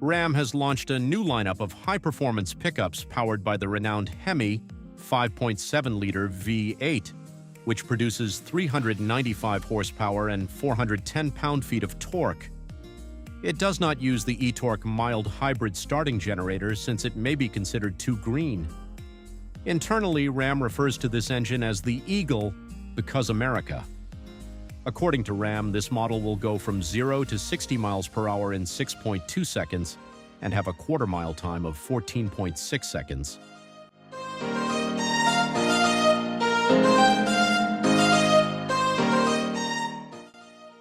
Ram has launched a new lineup of high-performance pickups powered by the renowned HEMI 5.7-liter V8, which produces 395 horsepower and 410 pound-feet of torque. It does not use the e-torque mild hybrid starting generator since it may be considered too green. Internally, Ram refers to this engine as the Eagle because America. According to Ram, this model will go from 0 to 60 miles per hour in 6.2 seconds and have a quarter-mile time of 14.6 seconds.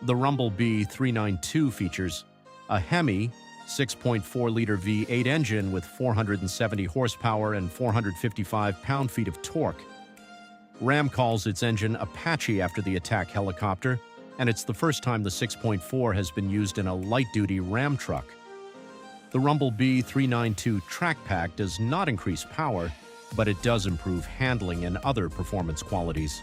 The Rumble Bee 392 features a HEMI 6.4-liter V8 engine with 470 horsepower and 455 pound-feet of torque. Ram calls its engine Apache after the attack helicopter, and it's the first time the 6.4 has been used in a light-duty Ram truck. The Rumble Bee 392 track pack does not increase power, but it does improve handling and other performance qualities.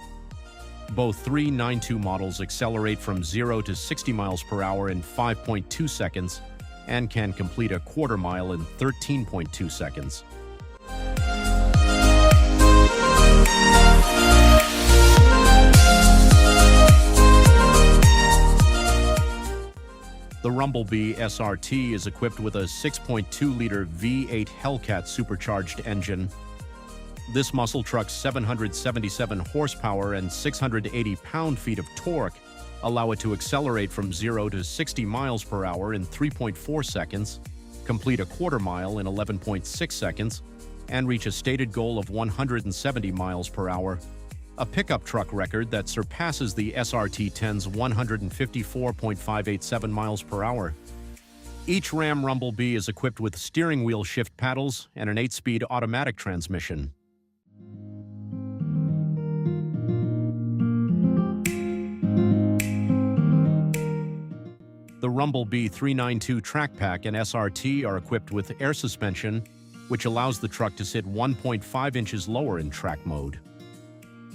Both 392 models accelerate from 0 to 60 miles per hour in 5.2 seconds and can complete a quarter mile in 13.2 seconds. The Rumble Bee SRT is equipped with a 6.2-liter V8 Hellcat supercharged engine. This muscle truck's 777 horsepower and 680 pound-feet of torque allow it to accelerate from 0 to 60 miles per hour in 3.4 seconds, complete a quarter mile in 11.6 seconds, and reach a stated goal of 170 miles per hour, a pickup truck record that surpasses the SRT-10's 154.587 miles per hour. Each Ram Rumble Bee is equipped with steering wheel shift paddles and an 8-speed automatic transmission. The Rumble Bee 392 track pack and SRT are equipped with air suspension, which allows the truck to sit 1.5 inches lower in track mode.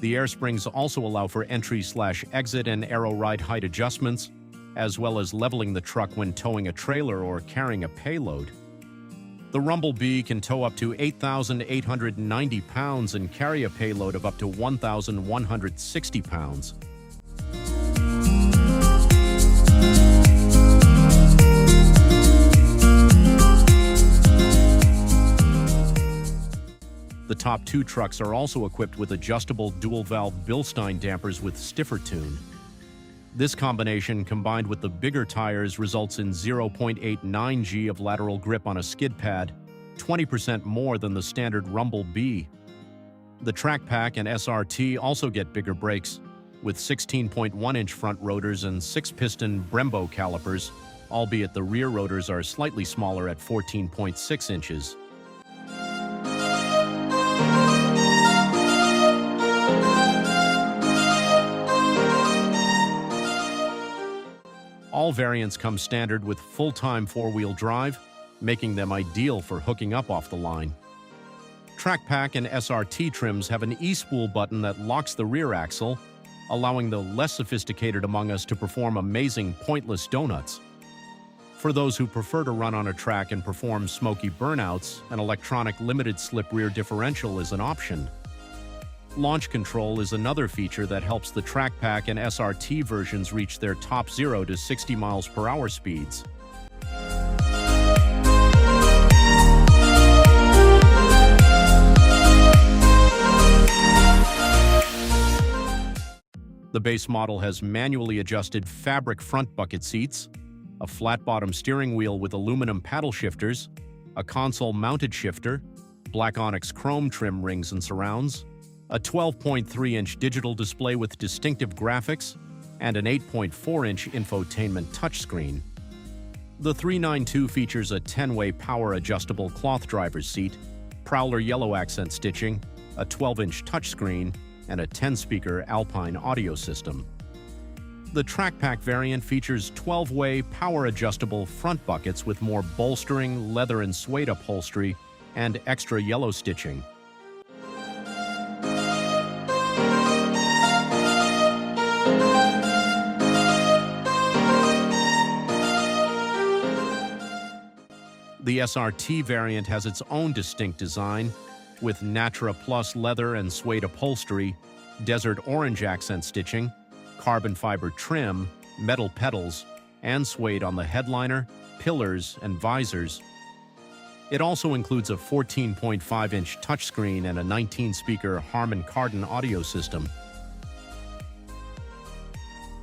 The air springs also allow for entry/exit and aero ride height adjustments, as well as leveling the truck when towing a trailer or carrying a payload. The Rumble Bee can tow up to 8,890 pounds and carry a payload of up to 1,160 pounds. The top two trucks are also equipped with adjustable dual-valve Bilstein dampers with stiffer tune. This combination, combined with the bigger tires, results in 0.89 G of lateral grip on a skid pad, 20% more than the standard Rumble Bee. The track pack and SRT also get bigger brakes, with 16.1-inch front rotors and 6-piston Brembo calipers, albeit the rear rotors are slightly smaller at 14.6 inches. All variants come standard with full-time four-wheel drive, making them ideal for hooking up off the line. Track pack and SRT trims have an E-spool button that locks the rear axle, allowing the less sophisticated among us to perform amazing pointless donuts. For those who prefer to run on a track and perform smoky burnouts, an electronic limited-slip rear differential is an option. Launch control is another feature that helps the track pack and SRT versions reach their top 0 to 60 miles per hour speeds. The base model has manually adjusted fabric front bucket seats, a flat-bottom steering wheel with aluminum paddle shifters, a console-mounted shifter, black onyx chrome trim rings and surrounds, a 12.3-inch digital display with distinctive graphics, and an 8.4-inch infotainment touchscreen. The 392 features a 10-way power-adjustable cloth driver's seat, Prowler yellow accent stitching, a 12-inch touchscreen, and a 10-speaker Alpine audio system. The track pack variant features 12-way power-adjustable front buckets with more bolstering, leather and suede upholstery, and extra yellow stitching. The SRT variant has its own distinct design, with Natra Plus leather and suede upholstery, desert orange accent stitching, carbon fiber trim, metal pedals, and suede on the headliner, pillars, and visors. It also includes a 14.5-inch touchscreen and a 19-speaker Harman Kardon audio system.